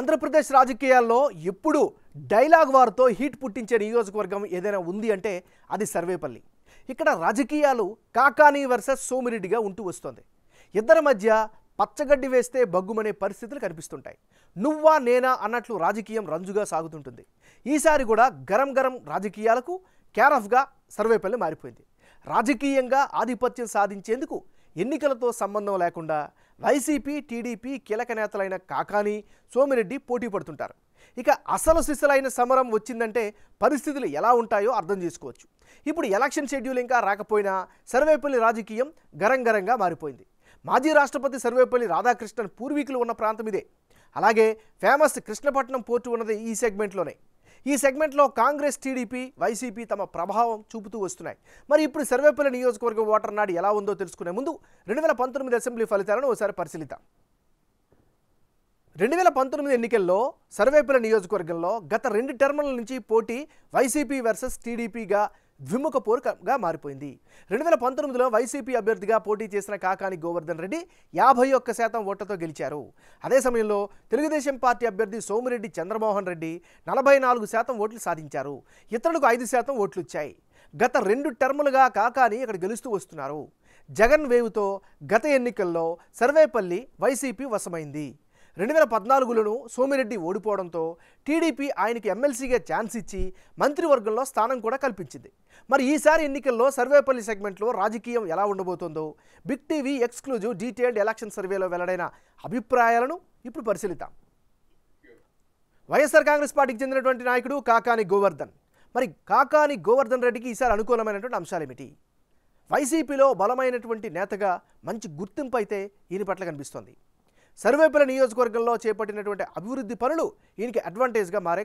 ఆంధ్రప్రదేశ్ రాజకీయాల్లో ఎప్పుడు dialogue వార్తో heat పుట్టించే నియోజకవర్గం ఏదైనా ఉంది అంటే అది సర్వేపల్లి. ఇక్కడ రాజకీయాలు కాకాని వర్సెస్ సోమిరెడ్డిగా ఉంటూ వస్తుంది. ఇద్దరి మధ్య పచ్చగడ్డి వేస్తే బగ్గుమనే పరిస్థితులు కనిపిస్తుంటాయి. నువ్వా నేనా అన్నట్లు రాజకీయం రంజుగా సాగుతుంటుంది. ఈసారి కూడా గరం గరం రాజకీయాలకు క్యారఫ్గా సర్వేపల్లి మారిపోయింది. రాజకీయంగా ఆధిపత్యం సాధించేందుకు ఎన్నికలతో సంబంధం లేకుండా వైసీపీ, టీడీపీ కీలక నేతలైన కాకాని, సోమిరెడ్డి పోటీ పడుతుంటారు. ఇక అసలు సిసలైన సమరం వచ్చిందంటే పరిస్థితులు ఎలా ఉంటాయో అర్థం చేసుకోవచ్చు. ఇప్పుడు ఎలక్షన్ షెడ్యూల్ ఇంకా రాకపోయినా సర్వేపల్లి రాజకీయం గరంగరంగా మారిపోయింది. మాజీ రాష్ట్రపతి సర్వేపల్లి రాధాకృష్ణన్ పూర్వీకులు ఉన్న ప్రాంతం ఇదే. అలాగే ఫేమస్ కృష్ణపట్నం పోర్టు ఉన్నది ఈ సెగ్మెంట్లోనే. ఈ సెగ్మెంట్లో కాంగ్రెస్, టీడీపీ, వైసీపీ తమ ప్రభావం చూపుతూ వస్తున్నాయి. మరి ఇప్పుడు సర్వేపల్లి నియోజకవర్గం ఓటర్ నాడు ఎలా ఉందో తెలుసుకునే ముందు 2019 అసెంబ్లీ ఫలితాలను ఒకసారి పరిశీలిద్దాం. 2019 ఎన్నికల్లో సర్వేపల్లి నియోజకవర్గంలో గత 2 టర్ముల నుంచి పోటీ వైసీపీ వర్సెస్ టీడీపీగా ద్విముఖ పోరుగా మారిపోయింది. 2019లో వైసీపీ అభ్యర్థిగా పోటీ చేసిన కాకాని గోవర్ధన్ రెడ్డి 51% ఓట్లతో గెలిచారు. అదే సమయంలో తెలుగుదేశం పార్టీ అభ్యర్థి సోమిరెడ్డి చంద్రమోహన్ రెడ్డి 44% ఓట్లు సాధించారు. ఇతరులకు 5% ఓట్లు వచ్చాయి. గత 2 టర్ములుగా కాకాని ఇక్కడ గెలుస్తూ వస్తున్నారు. జగన్ వేవుతో గత ఎన్నికల్లో సర్వేపల్లి వైసీపీ వశమైంది. 2014లోనూ సోమిరెడ్డి ఓడిపోవడంతో టీడీపీ ఆయనకి ఎమ్మెల్సీగా ఛాన్స్ ఇచ్చి మంత్రివర్గంలో స్థానం కూడా కల్పించింది. మరి ఈసారి ఎన్నికల్లో సర్వేపల్లి సెగ్మెంట్లో రాజకీయం ఎలా ఉండబోతోందో big TV exclusive detailed election సర్వేలో వెల్లడైన అభిప్రాయాలను ఇప్పుడు పరిశీలిద్దాం. వైఎస్ఆర్ కాంగ్రెస్ పార్టీకి చెందినటువంటి నాయకుడు కాకాని గోవర్ధన్. మరి కాకాని గోవర్ధన్ రెడ్డికి ఈసారి అనుకూలమైనటువంటి అంశాలు ఏమిటి? వైసీపీలో బలమైనటువంటి నేతగా మంచి గుర్తింపు అయితే ఈయన పట్ల కనిపిస్తోంది. సర్వేపల్లి నియోజకవర్గంలో చేపట్టినటువంటి అభివృద్ధి పనులు ఈయనకి అడ్వాంటేజ్గా మారే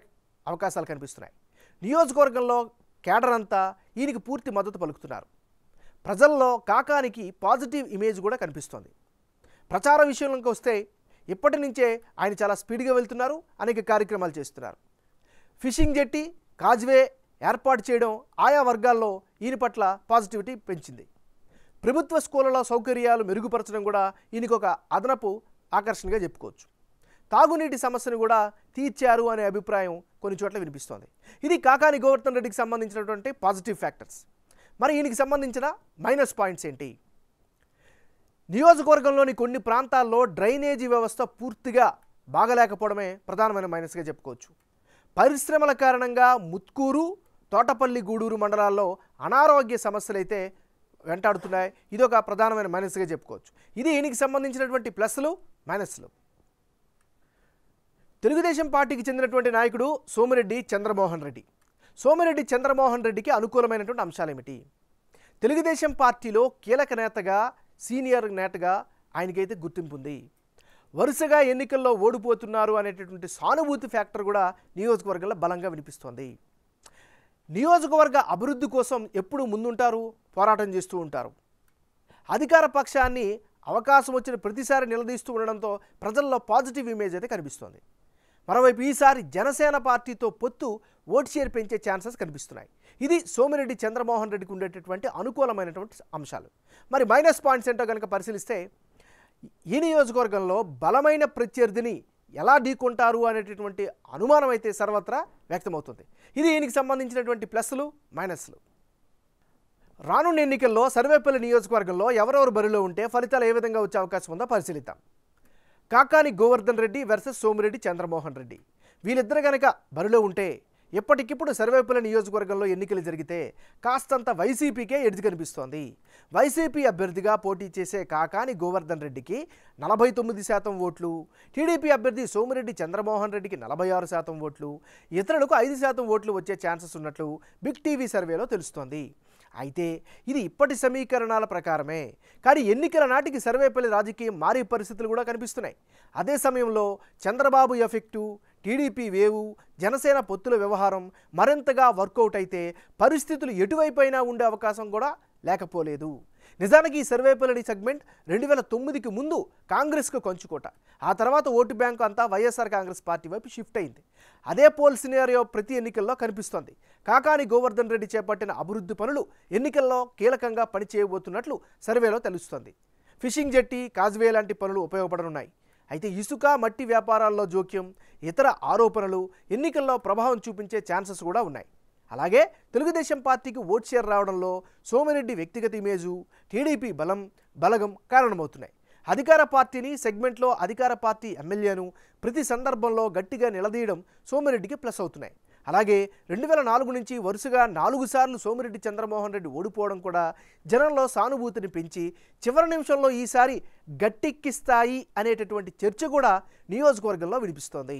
అవకాశాలు కనిపిస్తున్నాయి. నియోజకవర్గంలో కేడర్ అంతా ఈయనకి పూర్తి మద్దతు పలుకుతున్నారు. ప్రజల్లో కాకానికి పాజిటివ్ ఇమేజ్ కూడా కనిపిస్తోంది. ప్రచార విషయంలోకి వస్తే ఇప్పటి నుంచే ఆయన చాలా స్పీడ్గా వెళ్తున్నారు, అనేక కార్యక్రమాలు చేస్తున్నారు. ఫిషింగ్ జెట్టి, కాజ్వే ఏర్పాటు చేయడం ఆయా వర్గాల్లో ఈయన పట్ల పాజిటివిటీ పెంచింది. ప్రభుత్వ స్కూళ్ళలో సౌకర్యాలు మెరుగుపరచడం కూడా ఈయనకు ఒక అదనపు ఆకర్షణగా చెప్పుకోవచ్చు. తాగునీటి సమస్యను కూడా తీర్చారు అనే అభిప్రాయం కొన్ని చోట్ల వినిపిస్తోంది. ఇది కాకాని గోవర్ధన్ రెడ్డికి సంబంధించినటువంటి పాజిటివ్ ఫ్యాక్టర్స్. మరి ఈయనకి సంబంధించిన మైనస్ పాయింట్స్ ఏంటి? నియోజకవర్గంలోని కొన్ని ప్రాంతాల్లో డ్రైనేజీ వ్యవస్థ పూర్తిగా బాగలేకపోవడమే ప్రధానమైన మైనస్గా చెప్పుకోవచ్చు. పరిశ్రమల కారణంగా ముత్కూరు, తోటపల్లి, గూడూరు మండలాల్లో అనారోగ్య సమస్యలు అయితే వెంటాడుతున్నాయి. ఇది ఒక ప్రధానమైన మైనస్గా చెప్పుకోవచ్చు. ఇది ఈయనకి సంబంధించినటువంటి ప్లస్లు, మైనస్లు. తెలుగుదేశం పార్టీకి చెందినటువంటి నాయకుడు సోమిరెడ్డి చంద్రమోహన్ రెడ్డి. సోమిరెడ్డి చంద్రమోహన్ రెడ్డికి అనుకూలమైనటువంటి అంశాలు ఏమిటి? తెలుగుదేశం పార్టీలో కీలక నేతగా, సీనియర్ నేతగా ఆయనకైతే గుర్తింపు ఉంది. వరుసగా ఎన్నికల్లో ఓడిపోతున్నారు అనేటటువంటి సానుభూతి ఫ్యాక్టర్ కూడా నియోజకవర్గంలో బలంగా వినిపిస్తోంది. నియోజకవర్గ అభివృద్ధి కోసం ఎప్పుడు ముందుంటారు, పోరాటం చేస్తూ ఉంటారు. అధికార పక్షాన్ని అవకాశం వచ్చిన ప్రతిసారి నిలదీస్తూ ఉండడంతో ప్రజల్లో పాజిటివ్ ఇమేజ్ అయితే కనిపిస్తోంది. మరోవైపు ఈసారి జనసేన పార్టీతో పొత్తు ఓటు షేర్ పెంచే ఛాన్సెస్ కనిపిస్తున్నాయి. ఇది సోమిరెడ్డి చంద్రమోహన్ రెడ్డికి ఉండేటటువంటి అనుకూలమైనటువంటి అంశాలు. మరి మైనస్ పాయింట్స్ ఏంటో కనుక పరిశీలిస్తే ఈ నియోజకవర్గంలో బలమైన ప్రత్యర్థిని ఎలా ఢీకొంటారు అనేటటువంటి అనుమానం అయితే సర్వత్రా వ్యక్తమవుతుంది. ఇది ఈయనకి సంబంధించినటువంటి ప్లస్లు, మైనస్లు. రానున్న ఎన్నికల్లో సర్వేపల్లి నియోజకవర్గంలో ఎవరెవరు బరిలో ఉంటే ఫలితాలు ఏ విధంగా వచ్చే అవకాశం ఉందో పరిశీలిద్దాం. కాకాని గోవర్ధన్ రెడ్డి వర్సెస్ సోమిరెడ్డి చంద్రమోహన్ రెడ్డి. వీళ్ళిద్దరు కనుక బరిలో ఉంటే ఎప్పటికిప్పుడు సర్వేపల్లి నియోజకవర్గంలో ఎన్నికలు జరిగితే కాస్తంత వైసీపీకే ఎడ్జ్ కనిపిస్తోంది. వైసీపీ అభ్యర్థిగా పోటీ చేసే కాకాని గోవర్ధన్ రెడ్డికి 49% ఓట్లు, టీడీపీ అభ్యర్థి సోమిరెడ్డి చంద్రమోహన్ రెడ్డికి 46% ఓట్లు, ఇతరులకు 5% ఓట్లు వచ్చే ఛాన్సెస్ ఉన్నట్లు బిగ్ టీవీ సర్వేలో తెలుస్తోంది. అయితే ఇది ఇప్పటి సమీకరణాల ప్రకారమే. కానీ ఎన్నికల నాటికి సర్వేపల్లి రాజకీయం మారే పరిస్థితులు కూడా కనిపిస్తున్నాయి. అదే సమయంలో Chandrababu effect, TDP wave, Janasena పొత్తుల వ్యవహారం మరింతగా వర్కౌట్ అయితే పరిస్థితులు ఎటువైపైనా ఉండే అవకాశం కూడా లేకపోలేదు. నిజానికి ఈ సర్వేపల్లి సెగ్మెంట్ 2009కి ముందు కాంగ్రెస్కు కంచుకోట. ఆ తర్వాత ఓటు బ్యాంకు అంతా వైఎస్ఆర్ కాంగ్రెస్ పార్టీ వైపు షిఫ్ట్ అయింది. అదే పోల్ సినారియో ప్రతి ఎన్నికల్లో కనిపిస్తోంది. కాకాని గోవర్ధన్ రెడ్డి చేపట్టిన అభివృద్ధి పనులు ఎన్నికల్లో కీలకంగా పనిచేయబోతున్నట్లు సర్వేలో తెలుస్తోంది. ఫిషింగ్ జెట్టి, కాజ్వే లాంటి పనులు ఉపయోగపడనున్నాయి. అయితే ఇసుక మట్టి వ్యాపారాల్లో జోక్యం, ఇతర ఆరోపణలు ఎన్నికల్లో ప్రభావం చూపించే ఛాన్సెస్ కూడా ఉన్నాయి. అలాగే తెలుగుదేశం పార్టీకి ఓట్ షేర్ రావడంలో సోమిరెడ్డి వ్యక్తిగత ఇమేజు, టీడీపీ బలగం కారణమవుతున్నాయి. అధికార పార్టీని సెగ్మెంట్లో అధికార పార్టీ ఎమ్మెల్యేను ప్రతి సందర్భంలో గట్టిగా నిలదీయడం సోమిరెడ్డికి ప్లస్ అవుతున్నాయి. అలాగే 2004 నుంచి వరుసగా 4 సార్లు సోమిరెడ్డి చంద్రమోహన్ రెడ్డి ఓడిపోవడం కూడా జనంలో సానుభూతిని పెంచి చివరి నిమిషంలో ఈసారి గట్టెక్కిస్తాయి అనేటటువంటి చర్చ కూడా నియోజకవర్గంలో వినిపిస్తోంది.